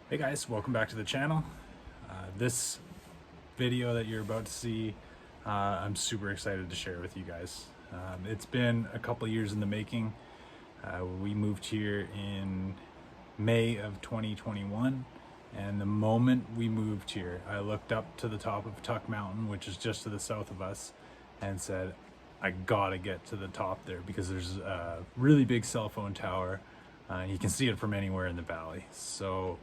Hey guys, welcome back to the channel. This video that you're about to see, I'm super excited to share with you guys. It's been a couple years in the making. We moved here in May of 2021, and the moment we moved here, I looked up to the top of Tuk Mountain, which is just to the south of us, and said, I gotta get to the top there because there's a really big cell phone tower. You can see it from anywhere in the valley. So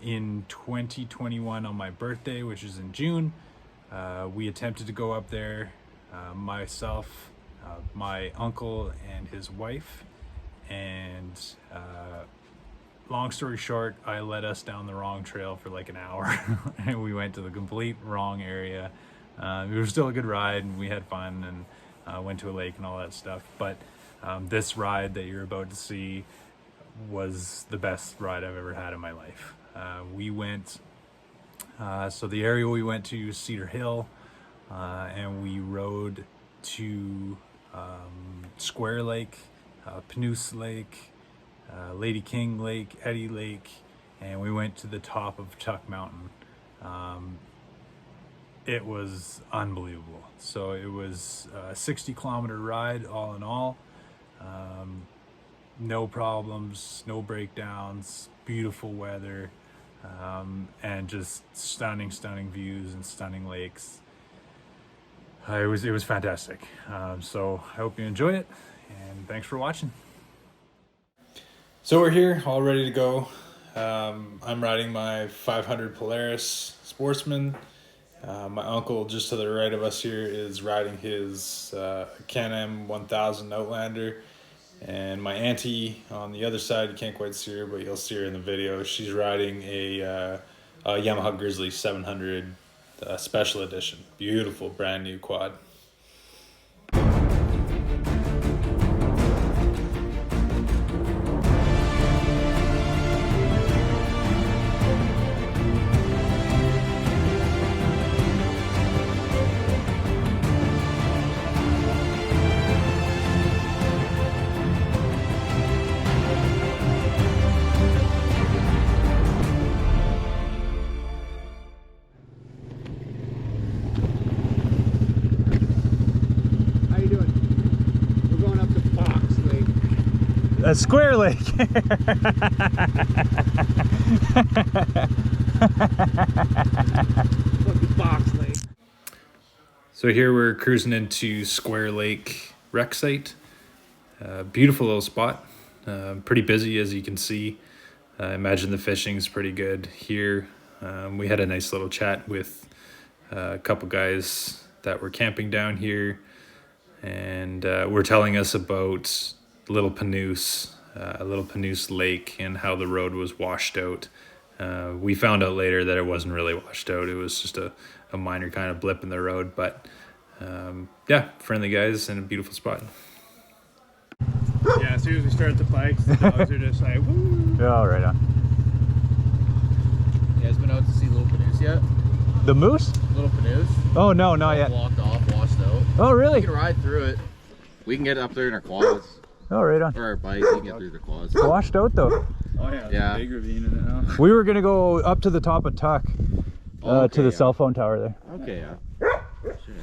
in 2021 on my birthday, which is in June, we attempted to go up there, myself, my uncle and his wife, and long story short, I led us down the wrong trail for like an hour and we went to the complete wrong area. It was still a good ride and we had fun and went to a lake and all that stuff, but this ride that you're about to see was the best ride I've ever had in my life. We went, so the area we went to, Cedar Hill, and we rode to Square Lake, Panoose Lake, Lady King Lake, Eddy Lake, and we went to the top of Tuk Mountain. It was unbelievable. So it was a 60-kilometer ride all in all. No problems, no breakdowns, beautiful weather, and just stunning views and stunning lakes. It was fantastic. So I hope you enjoy it, and thanks for watching. So we're here, all ready to go. I'm riding my 500 Polaris Sportsman. My uncle just to the right of us here is riding his Can-Am 1000 Outlander. And my auntie on the other side, you can't quite see her, but you'll see her in the video. She's riding a Yamaha Grizzly 700 Special Edition. Beautiful, brand new quad. A Square Lake. Box Lake. So here we're cruising into Square Lake wreck site. Beautiful little spot. Pretty busy, as you can see. I imagine the fishing's pretty good here. We had a nice little chat with a couple guys that were camping down here, and were telling us about Little Panoose Lake and how the road was washed out. We found out later that it wasn't really washed out. It was just a minor kind of blip in the road, but yeah, friendly guys and a beautiful spot. Yeah, as soon as we start the bikes, the dogs are just like, woo! Oh, right on. You guys been out to see Little Panoose yet? The moose? Little Panoose? Oh, no, not yet. Blocked off, washed out. Oh, really? We can ride through it. We can get up there in our quads. Oh, right on. Or our bikes, we can get through the quads. Washed out, though. Oh yeah, there's Yeah. a big ravine in it now. We were going to go up to the top of Tuk, to the cell phone tower there. Okay, yeah. Sure.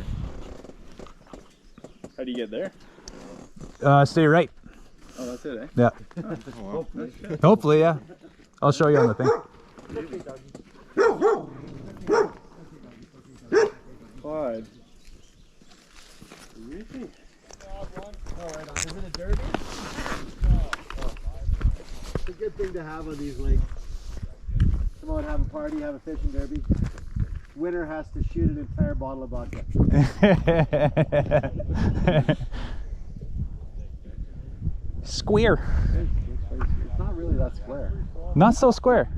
How do you get there? Stay right. Oh, that's it, eh? Yeah. Oh, well. Hopefully, yeah. I'll show you on the thing. Clyde. Really? Oh, right on. Is it a derby? It's a good thing to have on these lakes. Come on, have a party, have a fishing derby. Winner has to shoot an entire bottle of vodka. Square. It's not really that square. Not so square.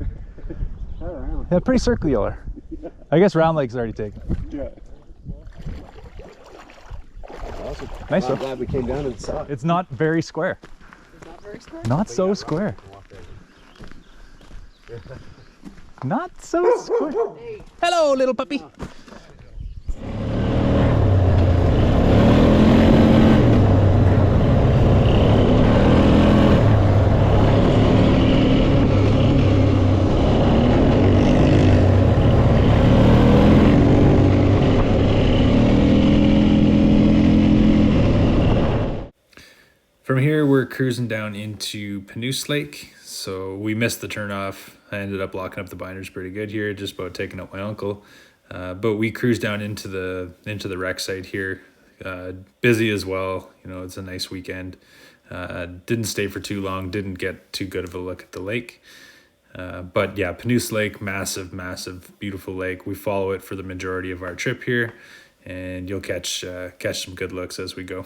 Try it around. Yeah, pretty circular. I guess Round Lake's already taken. Yeah. Awesome. Nice I'm though. glad we came down and saw it. It's not very square. It's not very square? Not so square. Not so square. Hello, little puppy. cruising down into Panoose Lake. So we missed the turnoff. I ended up locking up the binders pretty good here, just about taking out my uncle. But we cruised down into the wreck site here. Busy as well. You know, it's a nice weekend. Didn't stay for too long. Didn't get too good of a look at the lake. But yeah, Panoose Lake, massive, beautiful lake. We follow it for the majority of our trip here, and you'll catch some good looks as we go.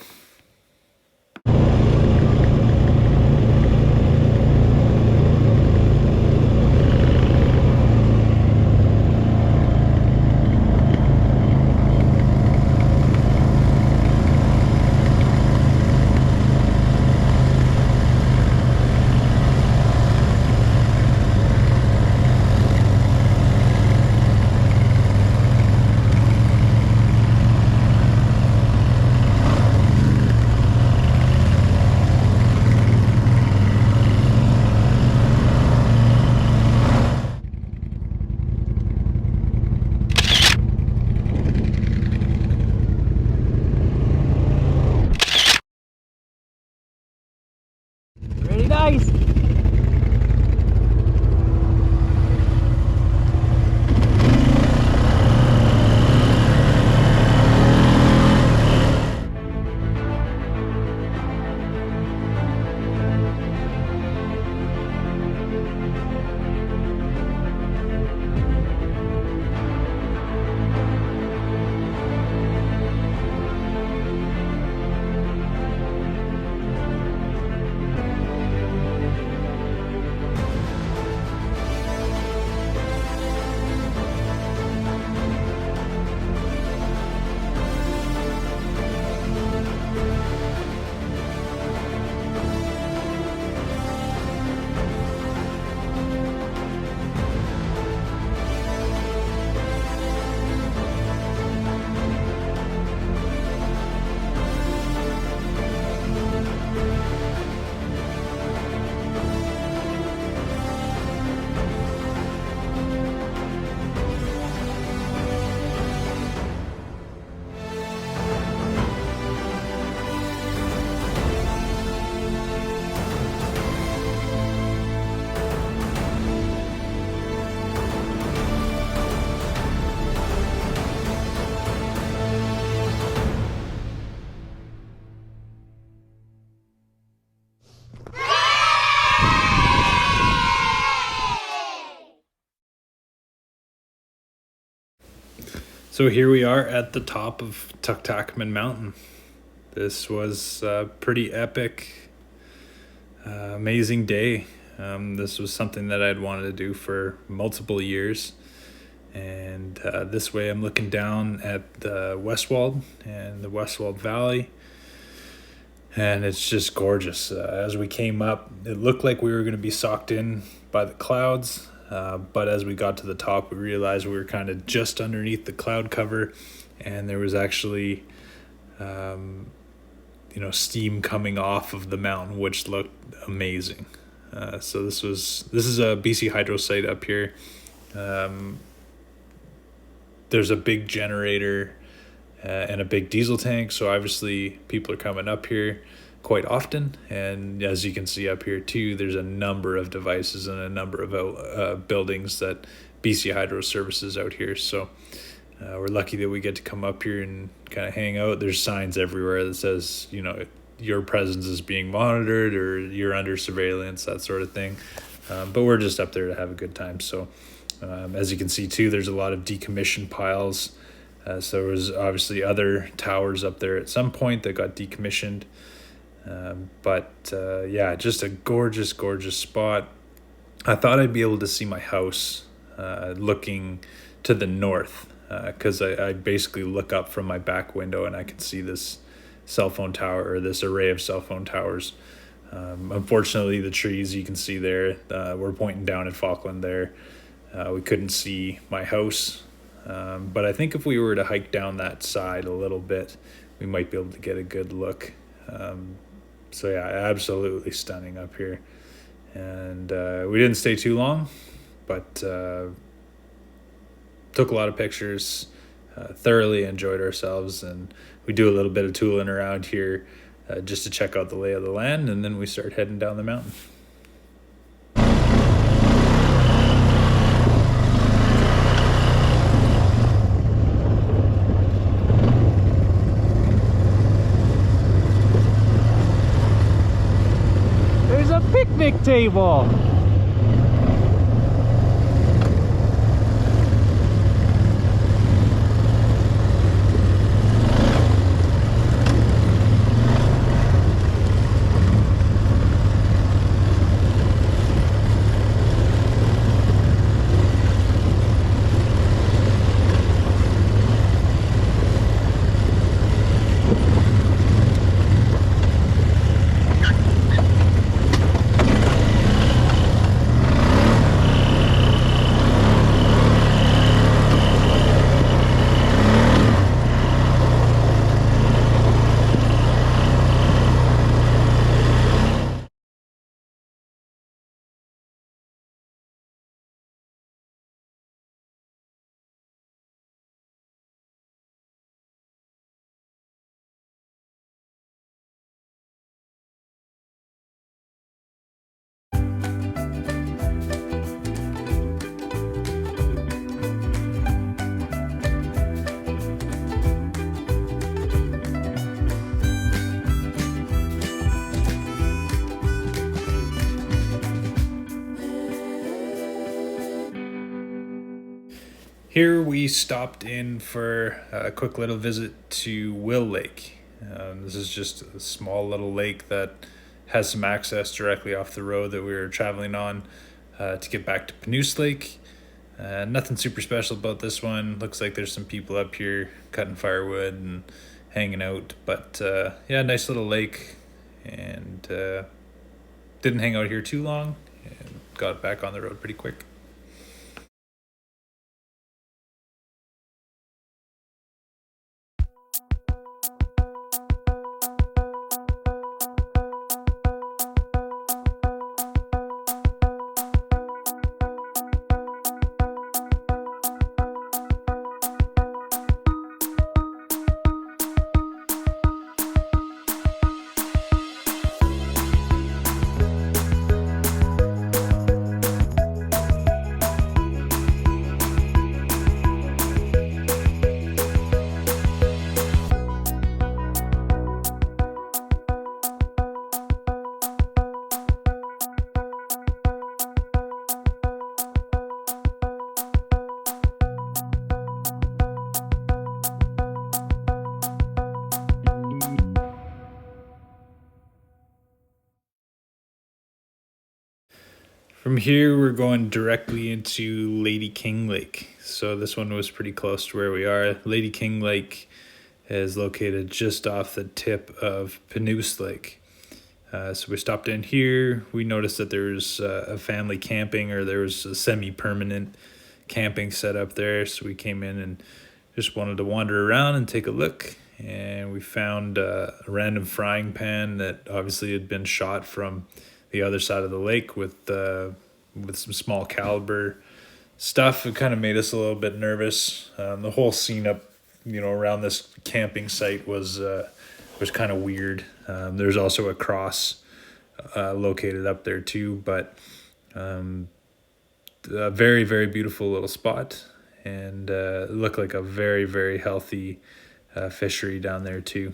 Ready, guys? So here we are at the top of Tuktakamin Mountain. This was a pretty epic, amazing day. This was something that I'd wanted to do for multiple years. And this way I'm looking down at the Westwald and the Westwald Valley. And it's just gorgeous. As we came up, it looked like we were going to be socked in by the clouds. But as we got to the top, we realized we were kind of just underneath the cloud cover, and there was actually, steam coming off of the mountain, which looked amazing. So this is a BC Hydro site up here. There's a big generator and a big diesel tank, so obviously people are coming up here quite often, and as you can see up here too, there's a number of devices and a number of buildings that BC Hydro services out here. So we're lucky that we get to come up here and kind of hang out. There's signs everywhere that says, your presence is being monitored or you're under surveillance, that sort of thing. But we're just up there to have a good time. So as you can see too, there's a lot of decommissioned piles. So there was obviously other towers up there at some point that got decommissioned. Yeah, just a gorgeous spot. I thought I'd be able to see my house looking to the north, because I basically look up from my back window and I can see this cell phone tower, or this array of cell phone towers. Unfortunately, the trees you can see there, we're pointing down at Falkland there. We couldn't see my house, but I think if we were to hike down that side a little bit, we might be able to get a good look. So yeah, absolutely stunning up here. And we didn't stay too long, but took a lot of pictures, thoroughly enjoyed ourselves, and we do a little bit of tooling around here. just to check out the lay of the land, and then we start heading down the mountain. There's a picnic table. Here we stopped in for a quick little visit to Will Lake. This is just a small little lake that has some access directly off the road that we were traveling on to get back to Panoose Lake. Nothing super special about this one. Looks like there's some people up here cutting firewood and hanging out. But yeah, nice little lake, and didn't hang out here too long and got back on the road pretty quick. From here, we're going directly into Lady King Lake. So this one was pretty close to where we are. Lady King Lake is located just off the tip of Panoose Lake. So we stopped in here. We noticed that there was a family camping, or there was a semi-permanent camping set up there. So we came in and just wanted to wander around and take a look. And we found a random frying pan that obviously had been shot from the other side of the lake with some small caliber stuff. It kind of made us a little bit nervous. The whole scene up, around this camping site was kind of weird. There's also a cross located up there too, but a very, very beautiful little spot, and it looked like a very, very healthy fishery down there too.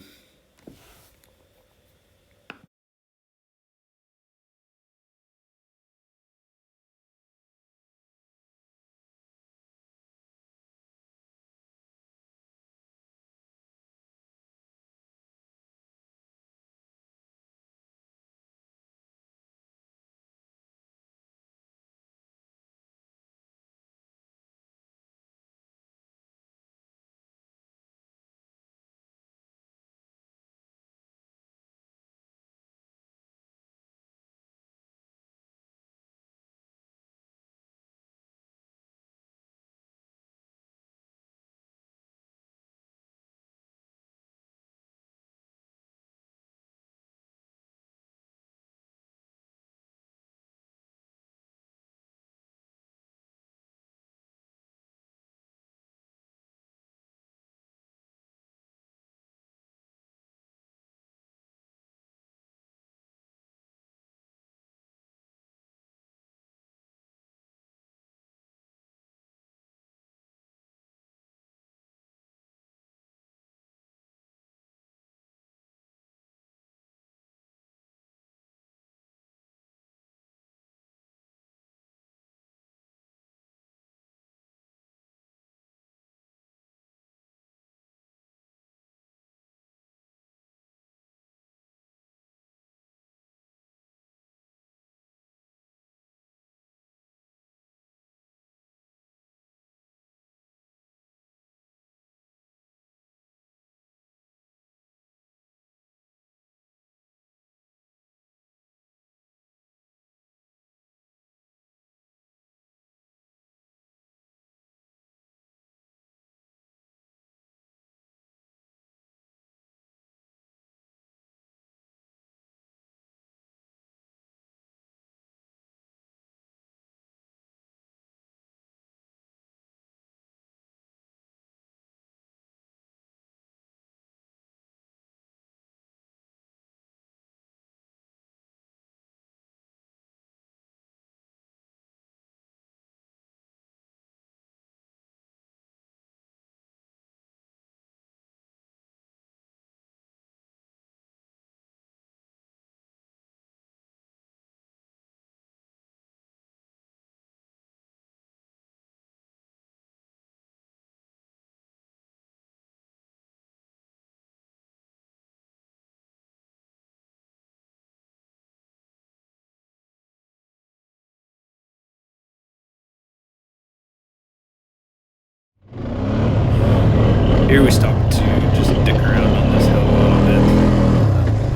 Here we stopped to just dick around on this hill a little bit.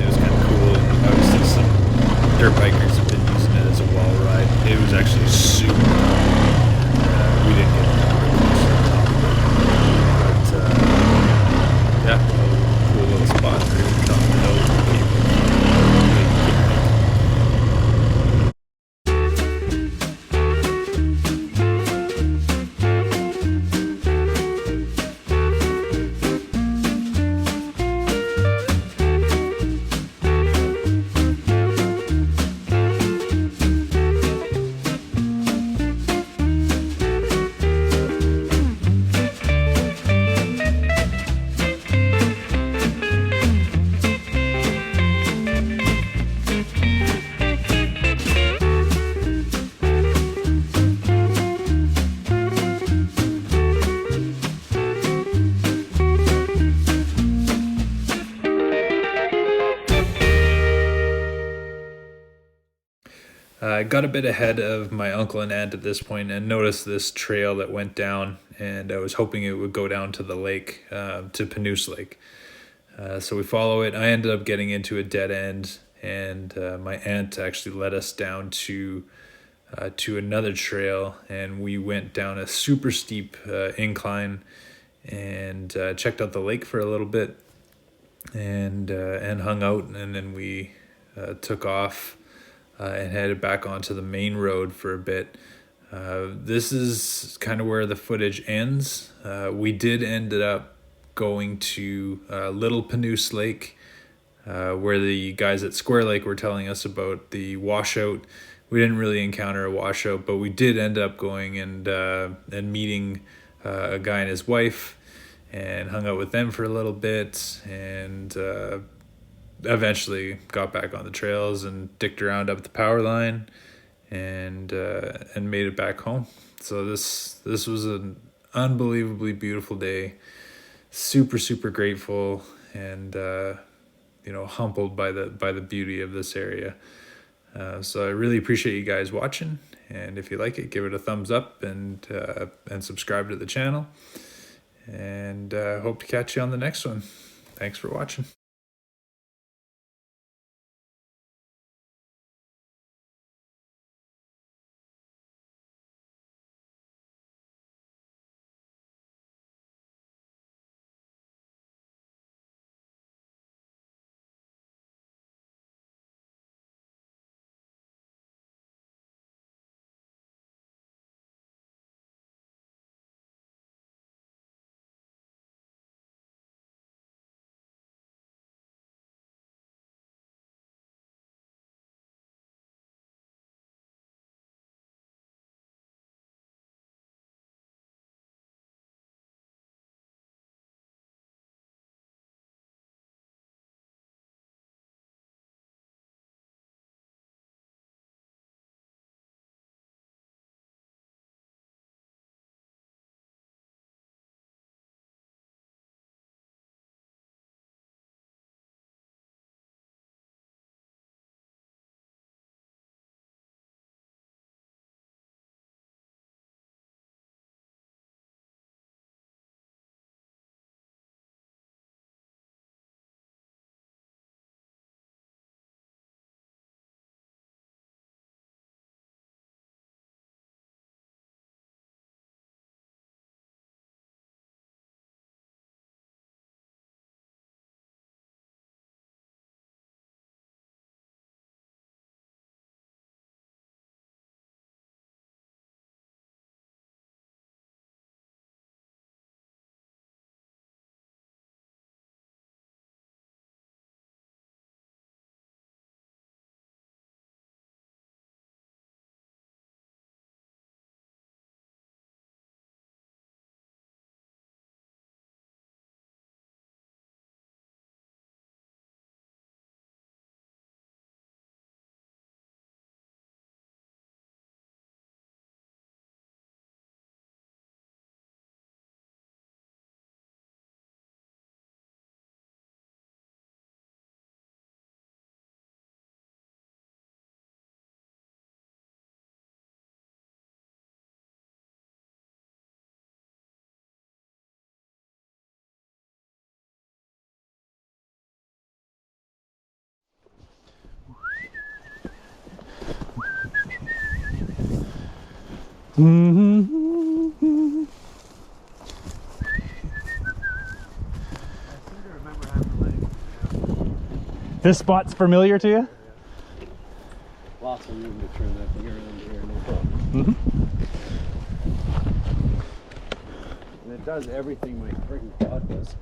It was kind of cool. Obviously, some dirt bikers have been using it as a wall ride. It was actually super hot. We didn't get anywhere close to the top of it. But yeah, cool little spot right at the top of the hill with the people. I got a bit ahead of my uncle and aunt at this point and noticed this trail that went down, and I was hoping it would go down to the lake, to Panoose Lake. So we follow it. I ended up getting into a dead end, and my aunt actually led us down to another trail, and we went down a super steep incline and checked out the lake for a little bit and hung out, and then we took off and headed back onto the main road for a bit. This is kind of where the footage ends. We did end up going to Little Panoose Lake, where the guys at Square Lake were telling us about the washout. We didn't really encounter a washout, but we did end up going and meeting a guy and his wife, and hung out with them for a little bit, and eventually got back on the trails and dicked around up the power line, and made it back home. So this was an unbelievably beautiful day. Super grateful, and humbled by the beauty of this area. So I really appreciate you guys watching, and if you like it, give it a thumbs up and subscribe to the channel, and hope to catch you on the next one. Thanks for watching. Mm-hmm. This spot's familiar to you? Lots of room to turn that thing around here, no problem. Mm-hmm. And it does everything my freaking quad does.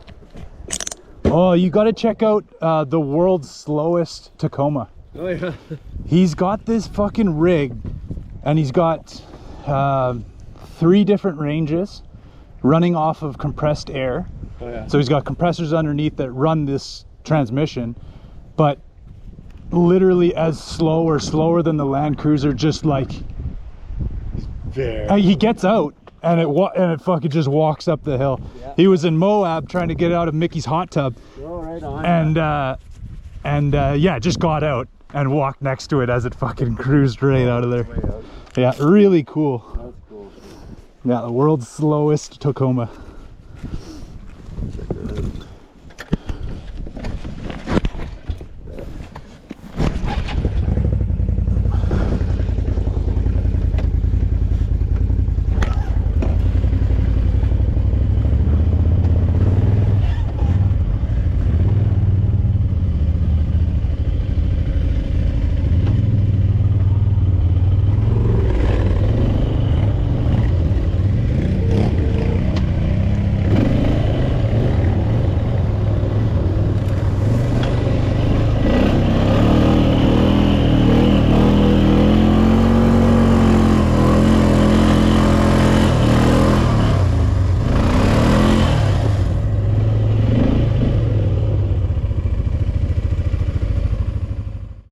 Oh, you got to check out the world's slowest Tacoma. Oh yeah. He's got this fucking rig, and he's got 3 different ranges running off of compressed air. Oh yeah. So he's got compressors underneath that run this transmission, but literally as slow or slower than the Land Cruiser, just like he gets out and it fucking just walks up the hill. Yeah. He was in Moab trying to get out of Mickey's hot tub, Oh, right on. and yeah, just got out and walked next to it as it fucking cruised right out of there. Way out. Yeah, really cool. That's cool. Yeah, the world's slowest Tacoma.